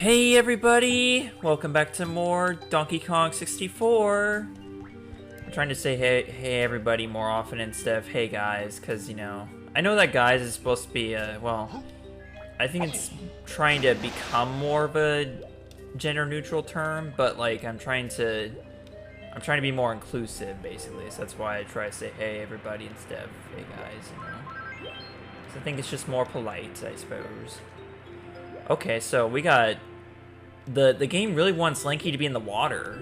Hey everybody! Welcome back to more Donkey Kong 64. I'm trying to say hey everybody more often instead of hey guys, because, you know, I know that guys is supposed to be, well, I think it's trying to become more of a gender-neutral term, but, like, I'm trying to be more inclusive, basically, so that's why I try to say hey everybody instead of hey guys, you know. So I think it's just more polite, I suppose. Okay, so we got... The game really wants Lanky to be in the water.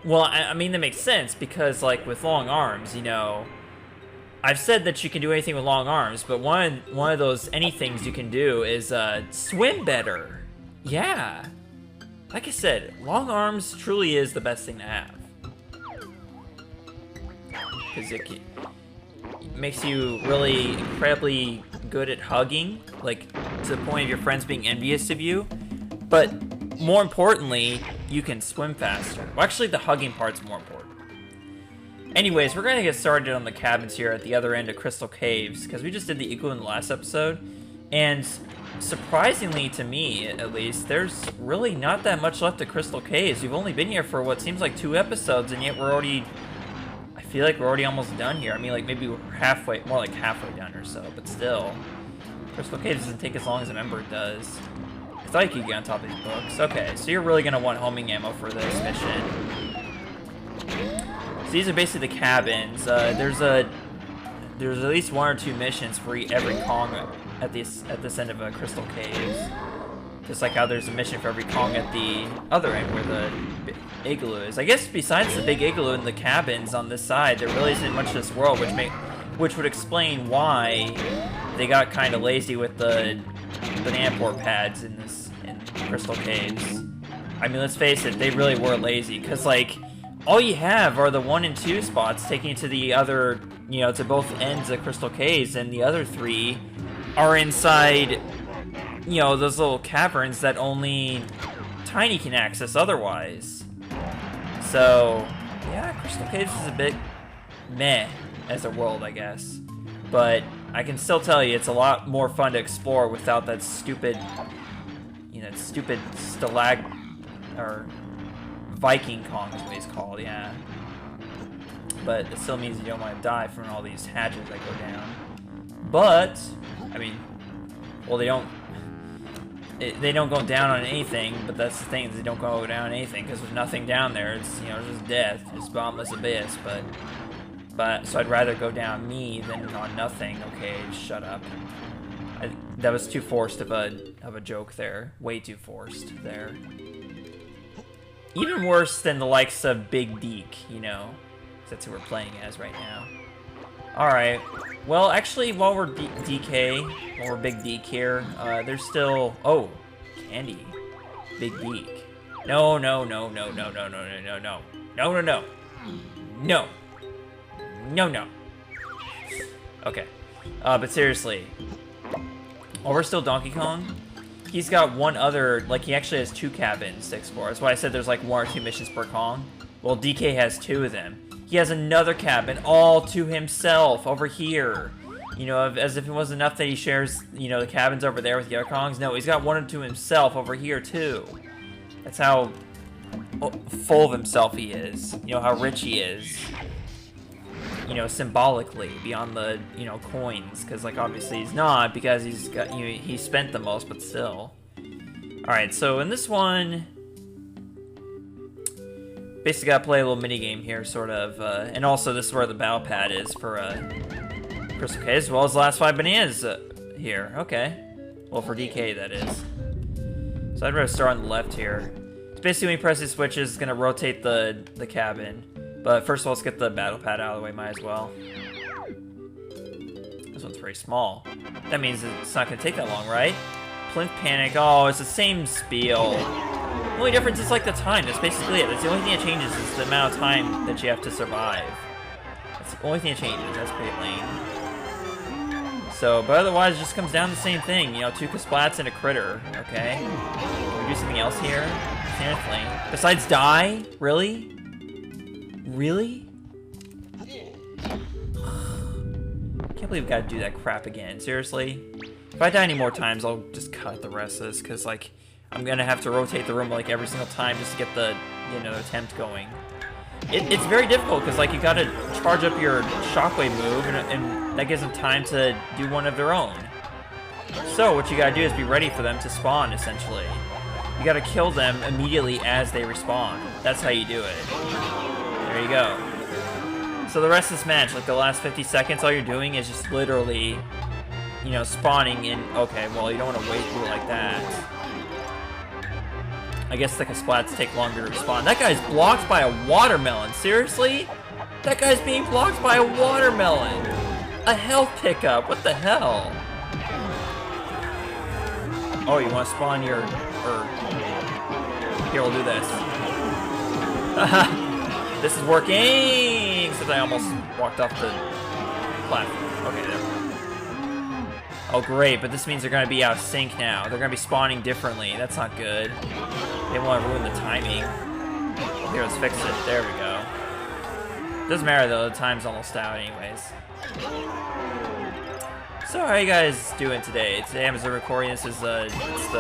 Well, I mean, that makes sense, because, like, with long arms, you know... I've said that you can do anything with long arms, but one of those anythings you can do is, swim better. Yeah. Like I said, long arms truly is the best thing to have. Because it makes you really incredibly good at hugging, like, to the point of your friends being envious of you. But more importantly, you can swim faster. Well, actually, the hugging part's more important. Anyways, we're going to get started on the cabins here at the other end of Crystal Caves, because we just did the Igloo in the last episode. And surprisingly to me, at least, there's really not that much left of Crystal Caves. We've only been here for what seems like 2 episodes, and yet we're already... I feel like we're already almost done here. I mean, like, maybe we're halfway, more like halfway done or so, but still. Crystal Caves doesn't take as long as I remember it does. I thought you could get on top of these books. Okay, so you're really going to want homing ammo for this mission. So these are basically the cabins. There's at least 1 or 2 missions for every Kong at this end of Crystal Caves. Just like how there's a mission for every Kong at the other end where the igloo is. I guess besides the big igloo and the cabins on this side, there really isn't much of this world, which would explain why they got kind of lazy with the banana port pads in Crystal Caves. I mean, let's face it, they really were lazy, because, like, all you have are the 1 and 2 spots taking you to the other, you know, to both ends of Crystal Caves, and the other 3 are inside, you know, those little caverns that only Tiny can access otherwise. So, yeah, Crystal Caves is a bit meh as a world, I guess. But I can still tell you it's a lot more fun to explore without that stupid, you know, stupid or Viking Kong is what he's called, yeah. But it still means you don't want to die from all these hatches that go down. But, I mean, well, they don't go down on anything, but that's the thing, is they don't go down on anything, because there's nothing down there. It's, you know, just death, just bottomless abyss, but so I'd rather go down me than on nothing. Okay, shut up. That was too forced of a joke there. Way too forced there. Even worse than the likes of Big Deke, you know. That's who we're playing as right now. Alright. Well, actually, while we're while we're Big Deke here, there's still... Oh, candy. Big Deke. No. No. Okay. But seriously, while we're still Donkey Kong, he's got one other, like, he actually has 2 cabins to explore. That's why I said there's like 1 or 2 missions per Kong. Well, DK has 2 of them. He has another cabin all to himself over here. You know, as if it wasn't enough that he shares, you know, the cabins over there with the other Kongs. No, he's got 1 to himself over here too. That's how full of himself he is. You know, how rich he is. You know, symbolically, beyond the, you know, coins, because, like, obviously he's not, because he's got, you know, he spent the most, but still. Alright, so in this one, basically gotta play a little mini game here, sort of, and also this is where the battle pad is for, Crystal Cave, as well as the last 5 bananas, here. Okay. Well, for DK, that is. So I'd rather start on the left here. So basically, when you press these switches, it's gonna rotate the cabin. But first of all, let's get the battle pad out of the way, might as well. This one's very small. That means it's not going to take that long, right? Plinth Panic, oh, it's the same spiel. The only difference is like the time, that's basically it. That's the only thing that changes is the amount of time that you have to survive. That's the only thing that changes, that's pretty lame. So, but otherwise it just comes down to the same thing, you know, 2 Kasplats and a critter, okay? Can we do something else here? Seriously. Besides die? Really? Really? Can't believe we gotta do that crap again. Seriously? If I die any more times, I'll just cut the rest of this, because, like, I'm gonna have to rotate the room like every single time just to get the, you know, attempt going. It's very difficult because like you gotta charge up your shockwave move, and that gives them time to do one of their own. So what you gotta do is be ready for them to spawn, essentially. You gotta kill them immediately as they respawn. That's how you do it. There you go. So the rest of this match, like the last 50 seconds, all you're doing is just literally, you know, spawning in. Okay, well, you don't want to wait through like that. I guess the Kasplats take longer to respawn. That guy's blocked by a watermelon. Seriously? That guy's being blocked by a watermelon. A health pickup. What the hell? Oh, you want to spawn your... Here, we'll do this. This is working! Except I almost walked off the platform. Okay, there. Oh, great, but this means they're going to be out of sync now. They're going to be spawning differently. That's not good. They want to ruin the timing. Here, let's fix it. There we go. Doesn't matter, though. The time's almost out anyways. So how are you guys doing today? Today I'm recording this is it's the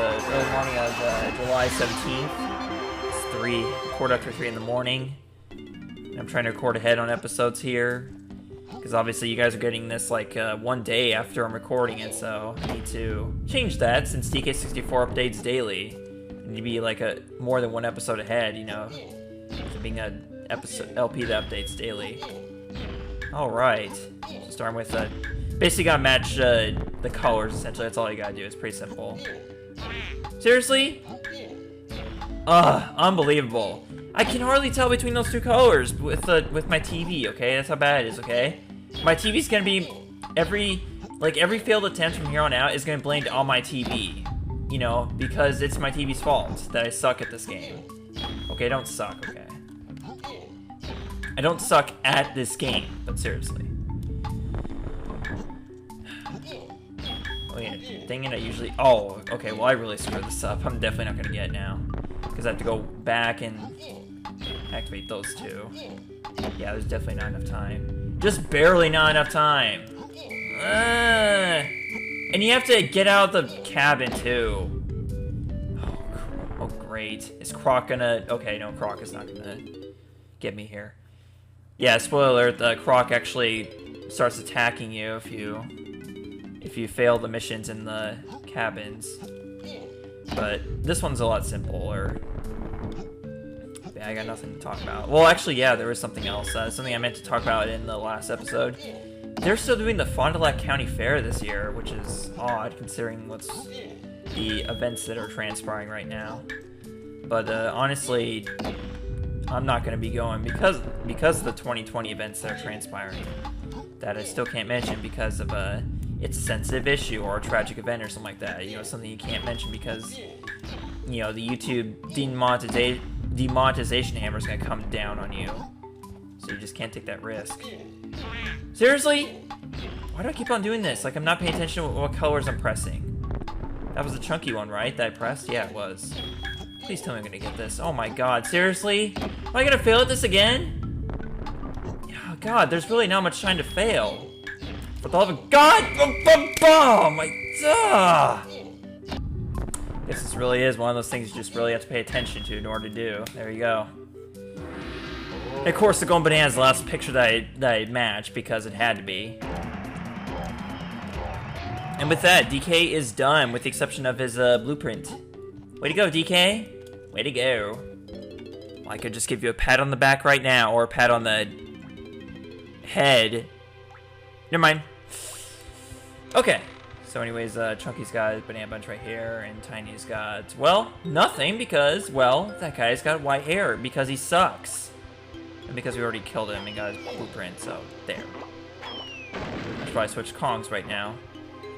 early morning of July 17th. It's record after 3 in the morning. And I'm trying to record ahead on episodes here. Because obviously you guys are getting this like 1 day after I'm recording it, so I need to change that since DK64 updates daily. I need to be like more than 1 episode ahead, you know, being an episode LP that updates daily. Alright, so starting with basically gotta match the colors, essentially. That's all you gotta do. It's pretty simple. Seriously? Unbelievable. I can hardly tell between those two colors with my TV, okay? That's how bad it is, okay? My TV's gonna be every failed attempt from here on out is gonna be blamed on my TV. You know, because it's my TV's fault that I suck at this game. Okay, I don't suck, okay? I don't suck at this game, but seriously. Oh yeah, dang it, I usually... Oh, okay, well I really screwed this up. I'm definitely not gonna get it now. Because I have to go back and activate those two. Yeah, there's definitely not enough time. Just barely not enough time. And you have to get out of the cabin too. Oh, great. Is Croc gonna... Okay, no, Croc is not gonna get me here. Yeah, spoiler alert, Croc actually starts attacking you if you fail the missions in the cabins. But this one's a lot simpler. Yeah, I got nothing to talk about. Well, actually, yeah, there was something else. Something I meant to talk about in the last episode. They're still doing the Fond du Lac County Fair this year, which is odd considering what's the events that are transpiring right now. But honestly, I'm not going to be going because of the 2020 events that are transpiring that I still can't mention because of it's a sensitive issue or a tragic event or something like that. You know, something you can't mention because, you know, the YouTube demonetization hammer is going to come down on you. So you just can't take that risk. Seriously? Why do I keep on doing this? Like, I'm not paying attention to what colors I'm pressing. That was the chunky one, right? That I pressed? Yeah, it was. Please tell me I'm gonna get this. Oh my god, seriously? Am I gonna fail at this again? Oh god, there's really not much time to fail. For the love of God! Oh my... This really is one of those things you just really have to pay attention to in order to do. There you go. And of course, the Going Bananas is the last picture that I matched because it had to be. And with that, DK is done, with the exception of his blueprint. Way to go, DK. Way to go. Well, I could just give you a pat on the back right now, or a pat on the head. Never mind. Okay. So anyways, Chunky's got a banana bunch right here, and Tiny's got, well, nothing, because, well, that guy's got white hair, because he sucks. And because we already killed him and got his blueprint, so there. I should probably switch Kongs right now.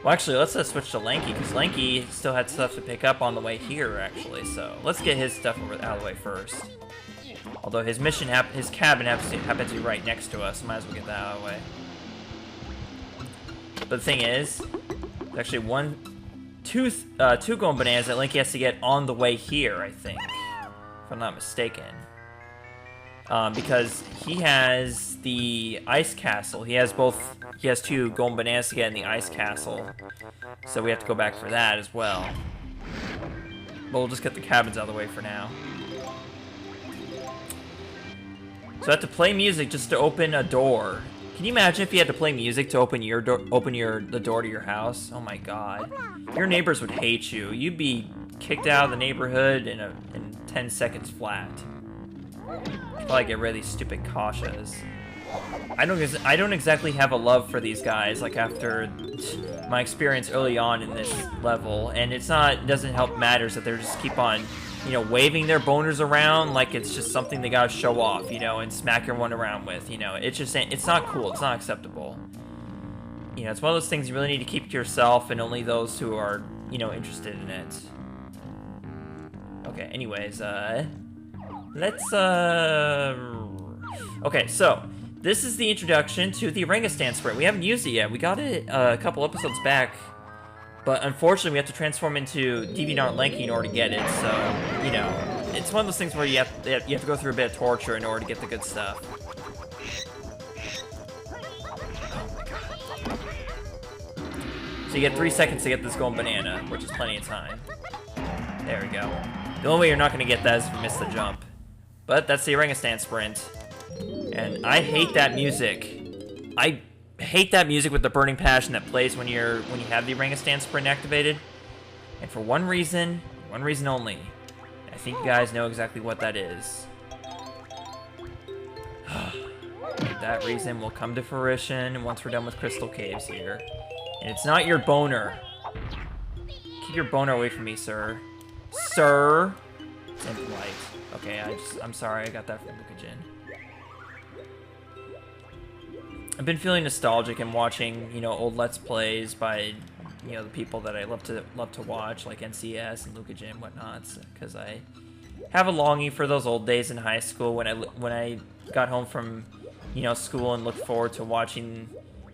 Well, actually, let's switch to Lanky, because Lanky still had stuff to pick up on the way here, actually, so let's get his stuff out of the way first. Although his mission, his cabin happens to be right next to us, might as well get that out of the way. But the thing is, there's actually two Going Bananas that Lanky has to get on the way here, I think, if I'm not mistaken. Because he has the Ice Castle. He has two Going Bananas to get in the Ice Castle. So we have to go back for that as well. But we'll just get the cabins out of the way for now. So I have to play music just to open a door. Can you imagine if you had to play music to open your door, the door to your house? Oh my god. Your neighbors would hate you. You'd be kicked out of the neighborhood in 10 seconds flat. You'd probably get rid of these stupid Kashas. I don't exactly have a love for these guys, like after my experience early on in this level, and it doesn't help matters that they just keep on, you know, waving their boners around like it's just something they gotta show off, you know, and smack everyone around with, you know. It's not cool, it's not acceptable. You know, it's one of those things you really need to keep to yourself and only those who are, you know, interested in it. Okay, anyways, let's, okay, so, this is the introduction to the Orangutan Sprint. We haven't used it yet. We got it a couple episodes back, but unfortunately we have to transform into DeviantArt Lanky in order to get it, so, you know, it's one of those things where you have to go through a bit of torture in order to get the good stuff. So you get 3 seconds to get this going banana, which is plenty of time. There we go. The only way you're not going to get that is if you miss the jump. But that's the Orangutan Sprint. And I hate that music. I hate that music with the burning passion that plays when you have the Orangutan Sprint activated. And for one reason only. I think you guys know exactly what that is. That reason will come to fruition once we're done with Crystal Caves here. And it's not your boner. Keep your boner away from me, sir. Sir! And light. Okay, I'm sorry, I got that from Lucajin. I've been feeling nostalgic and watching, you know, old Let's Plays by, you know, the people that I love to watch, like NCS and Lucajin and whatnot, because I have a longing for those old days in high school when I got home from, you know, school and looked forward to watching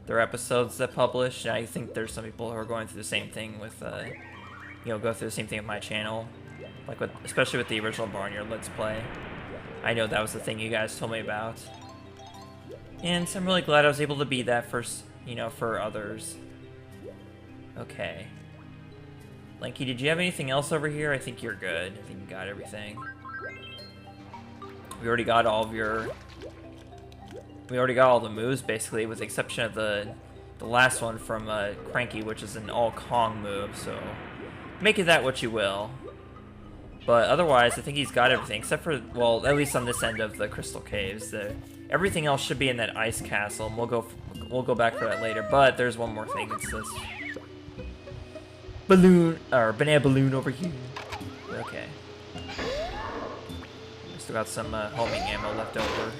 their episodes that published. And I think there's some people who are going through the same thing with, you know, go through the same thing with my channel, like especially with the original Barnyard Let's Play. I know that was the thing you guys told me about. And so I'm really glad I was able to be that for, you know, for others. Okay. Lanky, did you have anything else over here? I think you're good. I think you got everything. We already got all of your... We already got all the moves, basically, with the exception of the last one from Cranky, which is an all-Kong move, so... Make it that what you will. But otherwise, I think he's got everything, except for, well, at least on this end of the Crystal Caves. Everything else should be in that ice castle, and we'll go back for that later. But there's one more thing. It's this balloon, or banana balloon over here. Okay. Still got some homing ammo left over.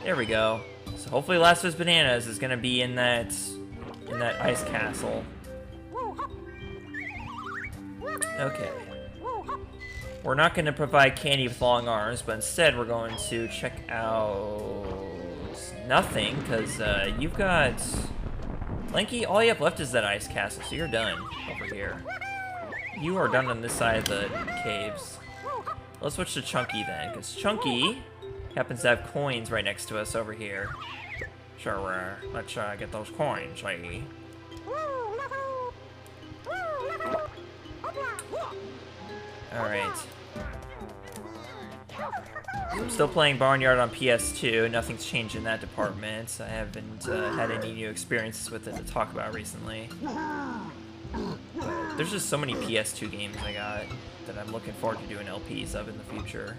There we go. So hopefully, Last of His Bananas is gonna be in that ice castle. Okay. We're not going to provide candy with long arms, but instead we're going to check out nothing, because you've got... Lanky, all you have left is that ice castle, so you're done over here. You are done on this side of the caves. Let's switch to Chunky then, because Chunky happens to have coins right next to us over here. Sure, let's get those coins, lady. Alright. I'm still playing Barnyard on PS2. Nothing's changed in that department. I haven't had any new experiences with it to talk about recently. But there's just so many PS2 games I got that I'm looking forward to doing LPs of in the future.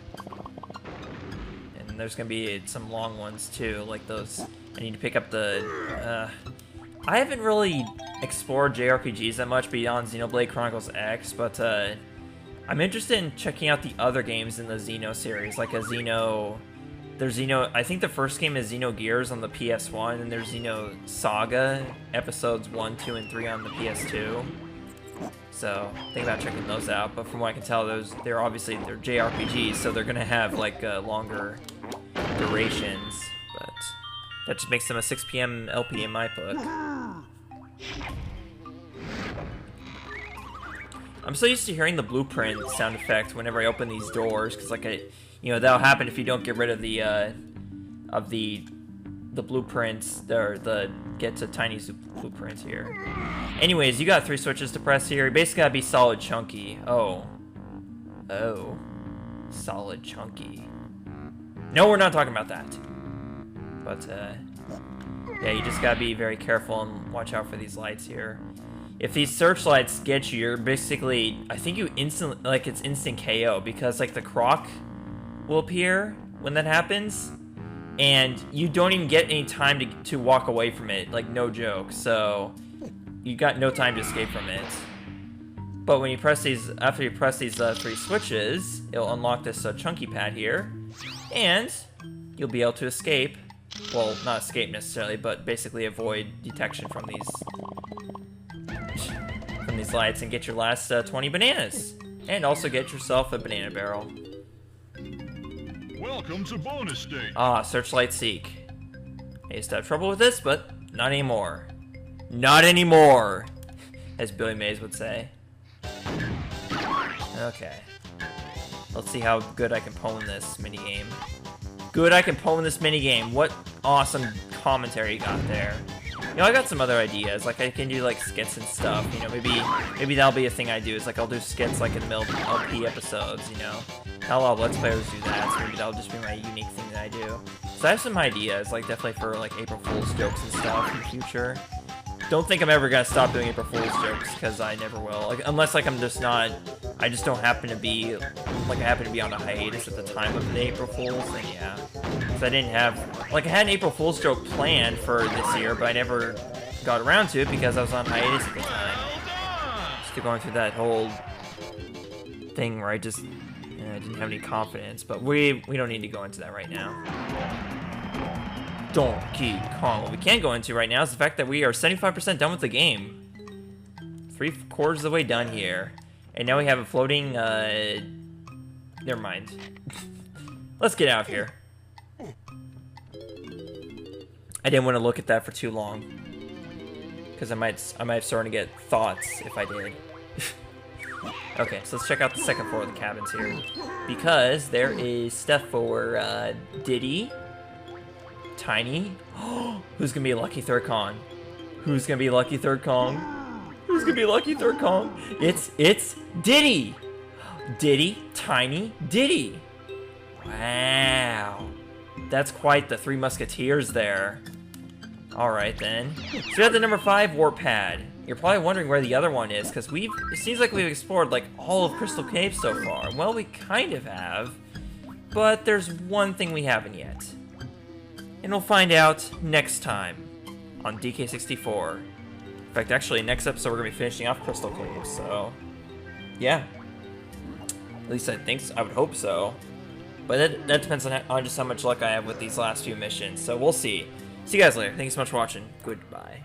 And there's going to be some long ones too, like those. I need to pick up the... I haven't really explored JRPGs that much beyond Xenoblade Chronicles X, but I'm interested in checking out the other games in the Xeno series, like there's Xeno, I think the first game is Xenogears on the PS1, and there's Xeno Saga, episodes 1, 2, and 3 on the PS2. So, think about checking those out, but from what I can tell, they're JRPGs, so they're gonna have, like, longer durations, but that just makes them a 6 PM LP in my book. I'm so used to hearing the blueprint sound effect whenever I open these doors, because like that'll happen if you don't get rid of the blueprints, or the get to tiny blueprints here. Anyways, you got 3 switches to press here. You basically gotta be solid Chunky. Oh, Oh. Solid chunky. No, we're not talking about that. But, yeah, you just gotta be very careful and watch out for these lights here. If these searchlights get you, you're basically, I think you instantly, like, it's instant KO, because, like, the croc will appear when that happens, and you don't even get any time to walk away from it, like, no joke, so you got no time to escape from it. But when you press these, after you press these 3 switches, it'll unlock this chunky pad here, and you'll be able to escape. Well, not escape necessarily, but basically avoid detection from these lights and get your last 20 bananas. And also get yourself a banana barrel. Welcome to bonus stage. Ah, Searchlight Seek. I used to have trouble with this, but not anymore. Not anymore, as Billy Mays would say. Okay. Let's see how good I can pwn this minigame. Good, I can pwn this minigame. What awesome commentary you got there. You know, I got some other ideas. Like, I can do, like, skits and stuff. You know, maybe that'll be a thing I do. Is, like, I'll do skits, like, in the middle of LP episodes, you know. Not a lot of Let's Players do that, so maybe that'll just be my unique thing that I do. So I have some ideas, like, definitely for, like, April Fool's jokes and stuff in the future. Don't think I'm ever gonna stop doing April Fool's jokes, because I never will. Like, unless, like, I'm just not... I just don't happen to be... Like, I happen to be on a hiatus at the time of the April Fool's, then yeah. Because I didn't have... Like, I had an April Fool's joke planned for this year, but I never got around to it because I was on hiatus at the time. Just going through that whole thing where I just... I didn't have any confidence, but we don't need to go into that right now. Donkey Kong. What we can go into right now is the fact that we are 75% done with the game. 3/4 of the way done here. And now we have a floating, never mind. Let's get out of here. I didn't want to look at that for too long. Because I might have started to get thoughts if I did. Okay, so let's check out the second floor of the cabins here. Because there is stuff for, Diddy. Tiny. Who's gonna be lucky third Kong? Who's gonna be lucky third Kong? Who's gonna be lucky third Kong? It's Diddy! Diddy, Tiny, Diddy. Wow. That's quite the 3 Musketeers there. Alright then. So we have the number 5 warp pad. You're probably wondering where the other one is, because it seems like we've explored like all of Crystal Cave so far. Well, we kind of have, but there's one thing we haven't yet. And we'll find out next time on DK64. In fact, actually, next episode we're going to be finishing off Crystal Cave, so... yeah. At least I think so. I would hope so. But that depends on just how much luck I have with these last few missions, so we'll see. See you guys later. Thank you so much for watching. Goodbye.